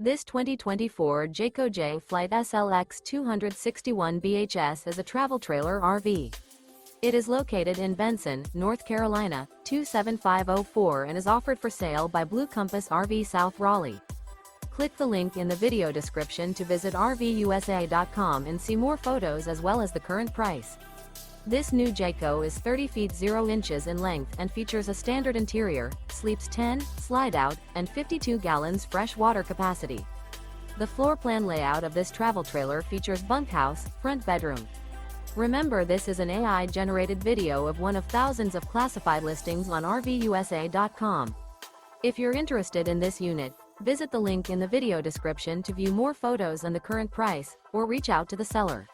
This 2024 Jayco Jay Flight SLX 261 BHS is a travel trailer RV. It is located in Benson, North Carolina, 27504 and is offered for sale by Blue Compass RV South Raleigh. Click the link in the video description to visit RVUSA.com and see more photos as well as the current price. This new Jayco is 30 feet 0 inches in length and features a standard interior, sleeps 10, slide-out, and 52 gallons fresh water capacity. The floor plan layout of this travel trailer features bunkhouse, front bedroom. Remember, this is an AI-generated video of one of thousands of classified listings on RVUSA.com. If you're interested in this unit, visit the link in the video description to view more photos and the current price, or reach out to the seller.